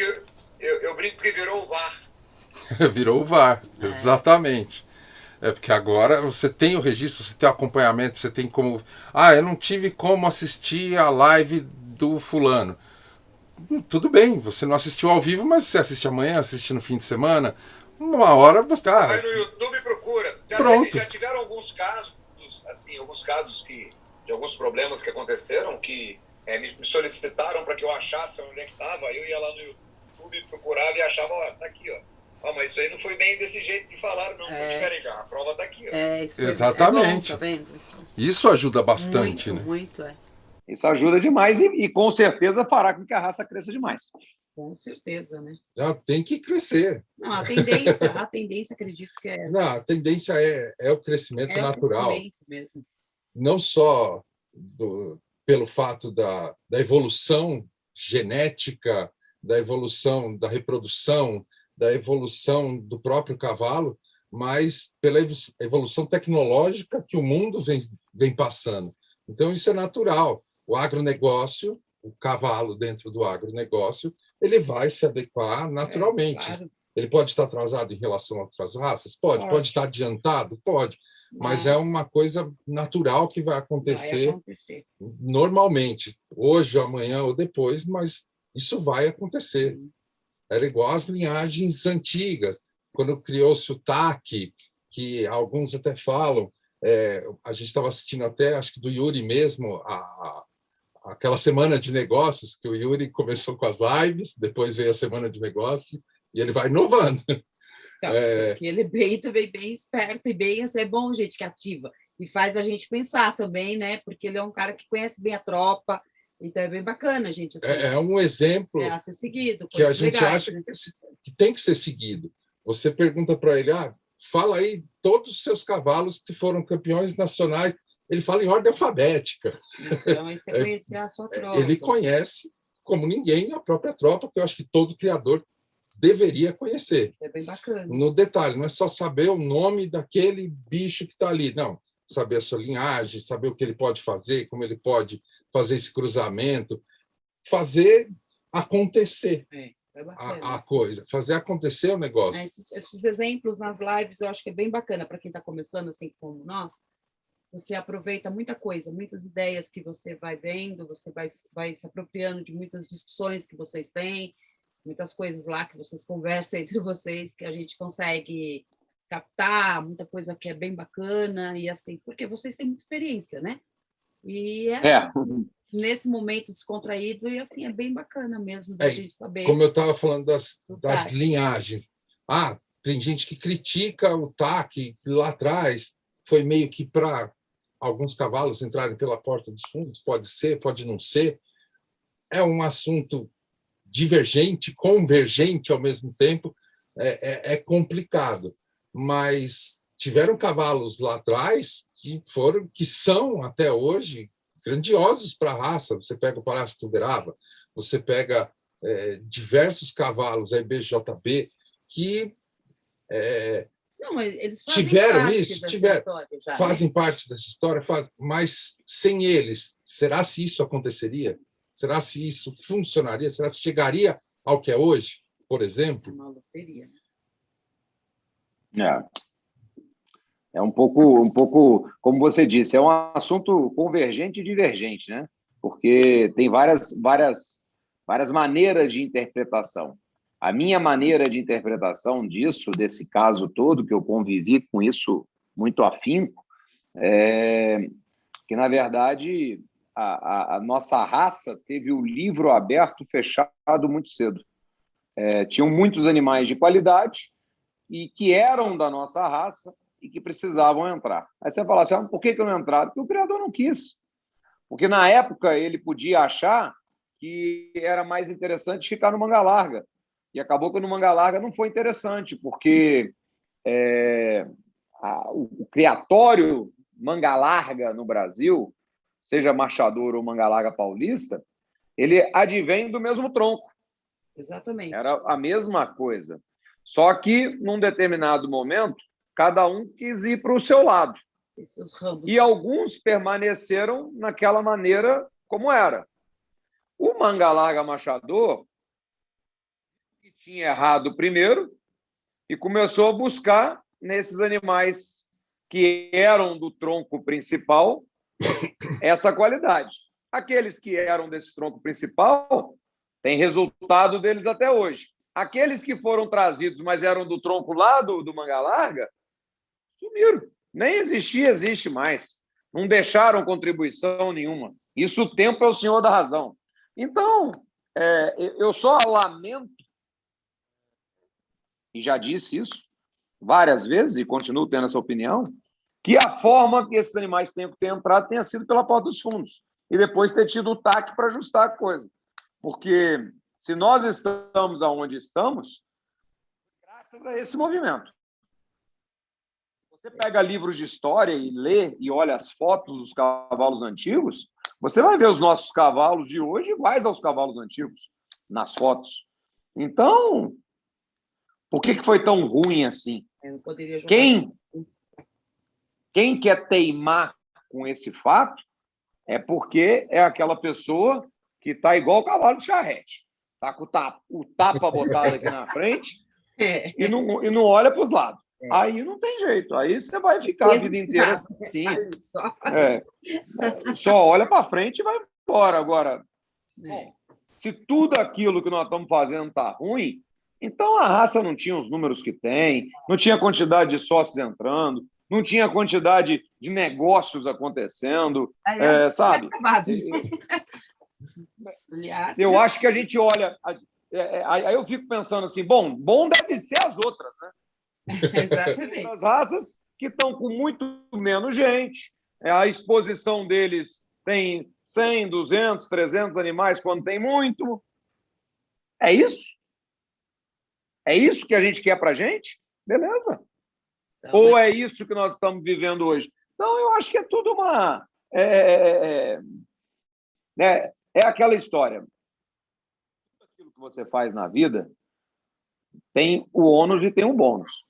virou o VAR.
Virou o VAR, exatamente. Porque agora você tem o registro, você tem o acompanhamento, você tem como... eu não tive como assistir a live do fulano. Tudo bem, você não assistiu ao vivo, mas você assiste amanhã, assiste no fim de semana. Uma hora você...
Vai no YouTube e procura. Já tiveram alguns casos, assim, de alguns problemas que aconteceram, que me solicitaram para que eu achasse onde é que estava. Eu ia lá no YouTube, procurava e achava, tá aqui, ó. Mas isso aí não foi bem desse jeito que falaram, não. Foi diferente. A prova está aqui, ó.
Isso foi,
exatamente.
Bom, tá vendo?
Isso ajuda bastante,
muito,
né?
Muito,
Isso ajuda demais e com certeza fará com que a raça cresça demais.
Com certeza, né?
Tem que crescer.
Não, a tendência, acredito que é...
Não, a tendência é o crescimento natural.
O crescimento mesmo.
Não só pelo fato da evolução genética, da evolução da reprodução, da evolução do próprio cavalo, mas pela evolução tecnológica que o mundo vem passando. Então, isso é natural. O agronegócio, o cavalo dentro do agronegócio, ele vai se adequar naturalmente.
Claro.
Ele pode estar atrasado em relação a outras raças? Pode estar adiantado? Pode. Mas é uma coisa natural que vai acontecer normalmente, hoje, amanhã ou depois, mas isso vai acontecer. Sim. Era igual às linhagens antigas, quando criou-se o TAC, que alguns até falam, a gente estava assistindo até, acho que do Yuri mesmo, aquela semana de negócios, que o Yuri começou com as lives, depois veio a semana de negócios, e ele vai inovando.
Porque ele é também bem esperto e bem, assim, é bom gente que ativa, e faz a gente pensar também, né? Porque ele é um cara que conhece bem a tropa, então é bem bacana, gente. Assim,
é um exemplo
a ser seguido,
que a gente acha que tem que ser seguido. Você pergunta para ele, fala aí todos os seus cavalos que foram campeões nacionais ele fala em ordem alfabética.
Então, aí você conhecer a sua tropa.
Ele conhece, como ninguém, a própria tropa, que eu acho que todo criador deveria conhecer.
É bem bacana.
No detalhe, não é só saber o nome daquele bicho que está ali, não. Saber a sua linhagem, saber o que ele pode fazer, como ele pode fazer esse cruzamento, fazer acontecer a coisa, fazer acontecer o negócio.
Esses exemplos nas lives eu acho que é bem bacana para quem está começando, assim como nós. Você aproveita muita coisa, muitas ideias que você vai vendo, você vai se apropriando de muitas discussões que vocês têm, muitas coisas lá que vocês conversam entre vocês, que a gente consegue captar, muita coisa que é bem bacana, e assim, porque vocês têm muita experiência, né? E assim, nesse momento descontraído, e assim, é bem bacana mesmo da gente saber.
Como eu estava falando das linhagens. Tem gente que critica o TAC lá atrás, foi meio que para alguns cavalos entrarem pela porta dos fundos, pode ser, pode não ser. É um assunto divergente, convergente ao mesmo tempo, é complicado. Mas tiveram cavalos lá atrás que são, até hoje, grandiosos para a raça. Você pega o Palácio de Uberaba, você pega diversos cavalos, aí BJB, que
não, eles
tiveram isso, fazem
né?
parte dessa história, mas sem eles, será se isso aconteceria? Será se isso funcionaria? Será se chegaria ao que é hoje, por exemplo?
Uma loteria.
É um pouco, como você disse, é um assunto convergente e divergente, né? Porque tem várias maneiras de interpretação. A minha maneira de interpretação desse caso todo, que eu convivi com isso muito afinco, é que, na verdade, a nossa raça teve o livro aberto, fechado muito cedo. Tinham muitos animais de qualidade e que eram da nossa raça e que precisavam entrar. Aí você fala assim, por que não entraram? Porque o criador não quis. Porque, na época, ele podia achar que era mais interessante ficar no manga larga. E acabou que no manga larga não foi interessante, porque o criatório manga larga no Brasil, seja marchador ou manga larga paulista, ele advém do mesmo tronco.
Exatamente.
Era a mesma coisa. Só que, num determinado momento, cada um quis ir para o seu lado. E alguns permaneceram naquela maneira como era. O manga larga machador que tinha errado primeiro e começou a buscar nesses animais que eram do tronco principal essa qualidade. Aqueles que eram desse tronco principal têm resultado deles até hoje. Aqueles que foram trazidos, mas eram do tronco lá do manga larga, sumiram. Nem existe mais. Não deixaram contribuição nenhuma. Isso o tempo é o senhor da razão. Então, eu só lamento, e já disse isso várias vezes, e continuo tendo essa opinião, que a forma que esses animais têm que ter entrado tenha sido pela porta dos fundos. E depois ter tido o TAC para ajustar a coisa. Porque se nós estamos aonde estamos, graças a esse movimento. Você pega livros de história e lê e olha as fotos dos cavalos antigos, você vai ver os nossos cavalos de hoje iguais aos cavalos antigos nas fotos. Então, por que foi tão ruim assim? Quem quer teimar com esse fato é porque é aquela pessoa que está igual o cavalo de charrete. Está com o tapa botado aqui na frente e não olha para os lados. Aí não tem jeito. Aí você vai ficar a vida inteira assim. Só olha para frente e vai embora. Agora, se tudo aquilo que nós estamos fazendo está ruim, então a raça não tinha os números que tem, não tinha quantidade de sócios entrando, não tinha quantidade de negócios acontecendo, sabe? Eu acho que a gente olha... Aí eu fico pensando assim, bom deve ser as outras, né?
Exatamente.
As raças que estão com muito menos gente, a exposição deles tem 100, 200, 300 animais quando tem muito. É isso? É isso que a gente quer para a gente? Beleza. Ou é isso que nós estamos vivendo hoje? Então, eu acho que é tudo uma... É aquela história. Tudo aquilo que você faz na vida tem o ônus e tem o bônus.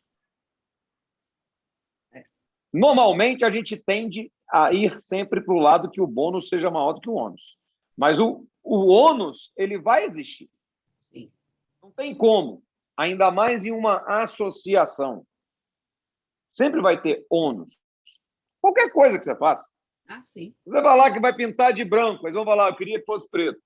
Normalmente, a gente tende a ir sempre para o lado que o bônus seja maior do que o ônus. Mas o ônus, ele vai existir.
Sim.
Não tem como. Ainda mais em uma associação. Sempre vai ter ônus. Qualquer coisa que você faça.
Sim.
Você vai lá que vai pintar de branco, eles vão falar, eu queria que fosse preto.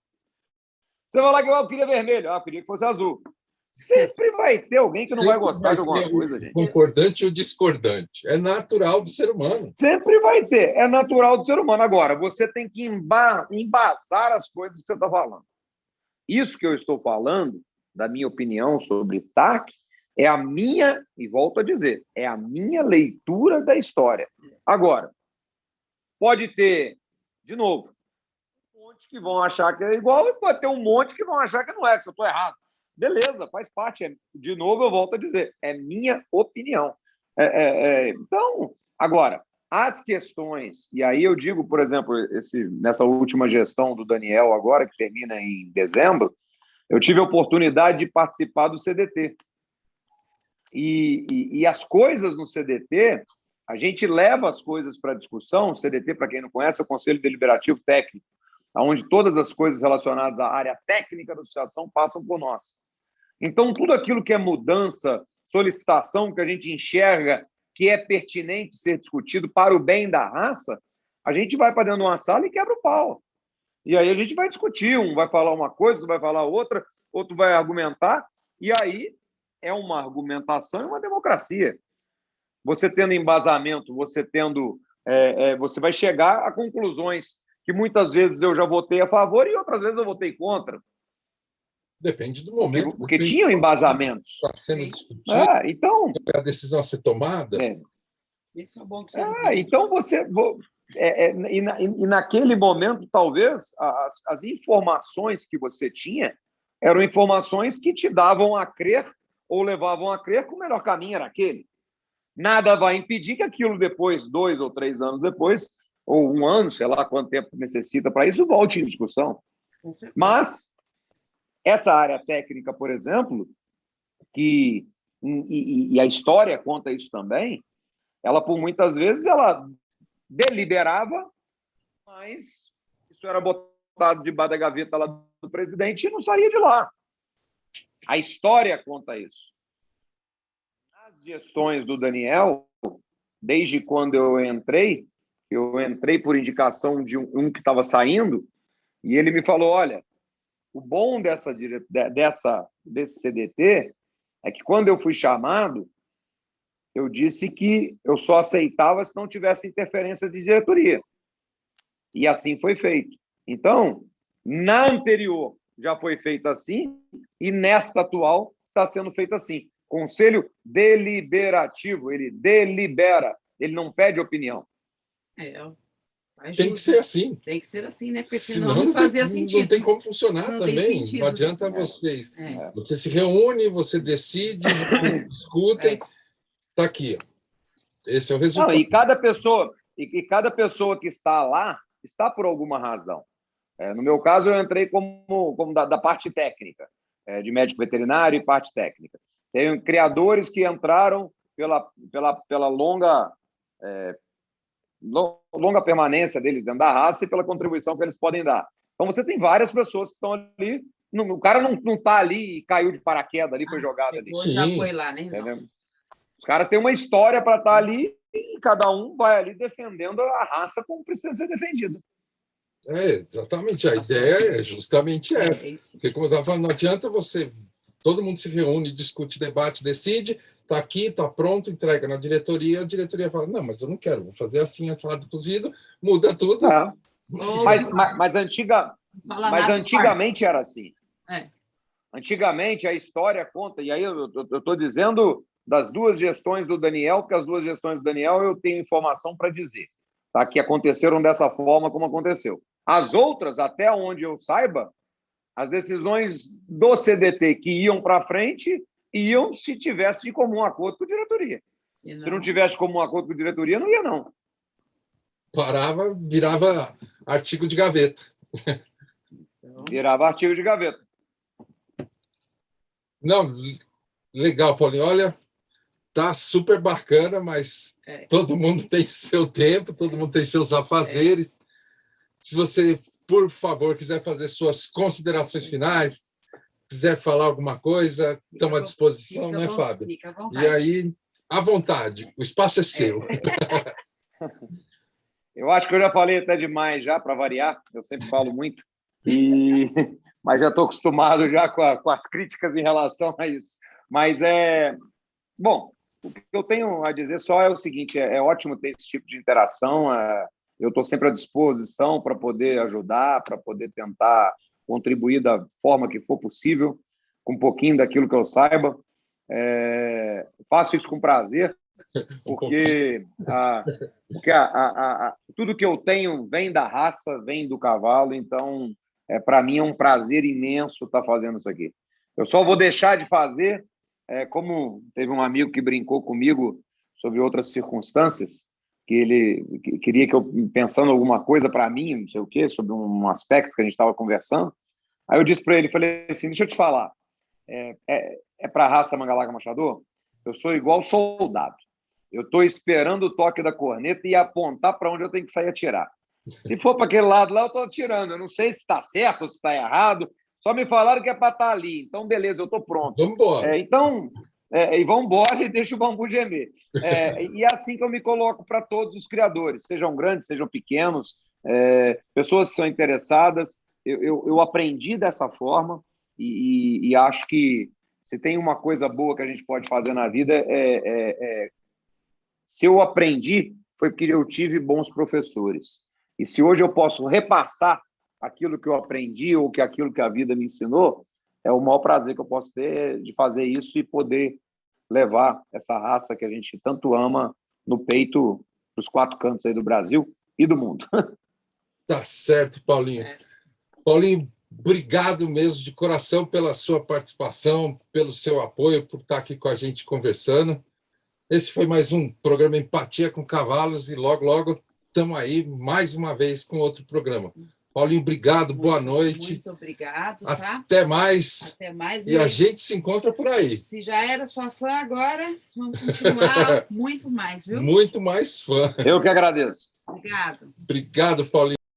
Você vai lá que eu queria vermelho, eu queria que fosse azul. Sempre vai ter alguém que não vai gostar de alguma coisa, gente.
O concordante e o discordante. É natural do ser humano.
Sempre vai ter. É natural do ser humano. Agora, você tem que embasar as coisas que você está falando. Isso que eu estou falando, da minha opinião sobre TAC, é a minha, e volto a dizer, é a minha leitura da história. Agora, pode ter, de novo, um monte que vão achar que é igual e pode ter um monte que vão achar que não é, que eu estou errado. Beleza, faz parte. De novo, eu volto a dizer, é minha opinião. Então, agora, as questões, e aí eu digo, por exemplo, nessa última gestão do Daniel agora, que termina em dezembro, eu tive a oportunidade de participar do CDT. E as coisas no CDT, a gente leva as coisas para discussão. O CDT, para quem não conhece, é o Conselho Deliberativo Técnico, onde todas as coisas relacionadas à área técnica da associação passam por nós. Então, tudo aquilo que é mudança, solicitação, que a gente enxerga que é pertinente ser discutido para o bem da raça, a gente vai para dentro de uma sala e quebra o pau. E aí a gente vai discutir, um vai falar uma coisa, outro vai falar outra, outro vai argumentar, e aí é uma argumentação e uma democracia. Você tendo embasamento, você vai chegar a conclusões que muitas vezes eu já votei a favor e outras vezes eu votei contra.
Depende do momento.
Porque tinham embasamentos.
Está sendo discutido.
Então,
a decisão a ser tomada.
Esse é bom que
então você... E naquele momento, talvez, as informações que você tinha eram informações que te davam a crer ou levavam a crer que o melhor caminho era aquele. Nada vai impedir que aquilo depois, 2 ou 3 anos depois, ou 1 ano, sei lá quanto tempo necessita para isso, volte em discussão. Mas essa área técnica, por exemplo, e a história conta isso também, ela, por muitas vezes, ela deliberava, mas isso era botado debaixo da gaveta lá do presidente e não saía de lá. A história conta isso. Nas gestões do Daniel, desde quando eu entrei por indicação de um que estava saindo, e ele me falou, olha, o bom desse CDT é que quando eu fui chamado, eu disse que eu só aceitava se não tivesse interferência de diretoria. E assim foi feito. Então, na anterior já foi feito assim, e nesta atual está sendo feito assim. Conselho deliberativo, ele delibera, ele não pede opinião.
Tem que ser assim.
Tem que ser assim, né? Porque senão não fazia sentido.
Não tem como funcionar
não
também.
Sentido,
não adianta vocês. Você se reúne, você decide, discutem. Está aqui. Esse é o resultado.
Não, e cada pessoa que está lá está por alguma razão. No meu caso, eu entrei como da parte técnica, de médico veterinário e parte técnica. Tem criadores que entraram pela longa permanência deles dentro da raça e pela contribuição que eles podem dar. Então, você tem várias pessoas que estão ali. O cara não está ali e caiu de paraquedas ali, foi jogado ali.
Já foi lá, né?
Os caras têm uma história para estar ali e cada um vai ali defendendo a raça como precisa ser defendida.
Exatamente. A ideia é justamente essa. Porque, como eu estava falando, não adianta todo mundo se reúne, discute, debate, decide, está aqui, está pronto, entrega na diretoria, a diretoria fala, não, mas eu não quero, vou fazer assim, assado cozido, muda tudo.
Mas antigamente era assim. Antigamente a história conta, e aí eu estou dizendo das 2 gestões do Daniel, porque as 2 gestões do Daniel eu tenho informação para dizer, tá? Que aconteceram dessa forma como aconteceu. As outras, até onde eu saiba, as decisões do CDT que iam para frente iam se tivesse de comum acordo com a diretoria. Se não tivesse de comum acordo com a diretoria, não ia, não.
Parava, virava artigo de gaveta.
Então,
Virava artigo de gaveta.
Não, legal, Paulinho. Olha, tá super bacana, mas todo mundo tem seu tempo, todo mundo tem seus afazeres. Se você, por favor, quiser fazer suas considerações finais, quiser falar alguma coisa, estamos à disposição, né, Fábio?
Fica à vontade.
E aí, à vontade, o espaço é seu.
Eu acho que eu já falei até demais já, para variar, eu sempre falo muito, mas já estou acostumado já com as críticas em relação a isso. Mas bom, o que eu tenho a dizer só é o seguinte, é ótimo ter esse tipo de interação, eu estou sempre à disposição para poder ajudar, para poder tentar contribuir da forma que for possível, com um pouquinho daquilo que eu saiba. Faço isso com prazer, porque tudo que eu tenho vem da raça, vem do cavalo, então, para mim, é um prazer imenso estar fazendo isso aqui. Eu só vou deixar de fazer, como teve um amigo que brincou comigo sobre outras circunstâncias, que ele queria que eu, pensando alguma coisa para mim, não sei o quê, sobre um aspecto que a gente estava conversando, aí eu disse para ele, falei assim, deixa eu te falar, para a raça Mangalaga Machador, eu sou igual soldado. Eu estou esperando o toque da corneta e apontar para onde eu tenho que sair atirar. Se for para aquele lado lá, eu estou atirando. Eu não sei se está certo ou se está errado. Só me falaram que é para estar ali. Então, beleza, eu estou pronto.
Vamos embora.
E vamos embora e deixa o bambu gemer. E é assim que eu me coloco para todos os criadores, sejam grandes, sejam pequenos, pessoas que são interessadas. Eu aprendi dessa forma e acho que se tem uma coisa boa que a gente pode fazer na vida se eu aprendi, foi porque eu tive bons professores. E se hoje eu posso repassar aquilo que eu aprendi ou aquilo que a vida me ensinou, é o maior prazer que eu posso ter de fazer isso e poder levar essa raça que a gente tanto ama no peito para os 4 cantos aí do Brasil e do mundo.
Tá certo, Paulinho. Paulinho, obrigado mesmo de coração pela sua participação, pelo seu apoio, por estar aqui com a gente conversando. Esse foi mais um programa Empatia com Cavalos e logo estamos aí mais uma vez com outro programa. Paulinho, obrigado, boa noite.
Muito obrigado, tá?
Até mais.
Até mais.
E a gente se encontra por aí.
Se já era sua fã agora, vamos continuar muito mais, viu?
Muito mais fã.
Eu que agradeço.
Obrigado.
Obrigado, Paulinho.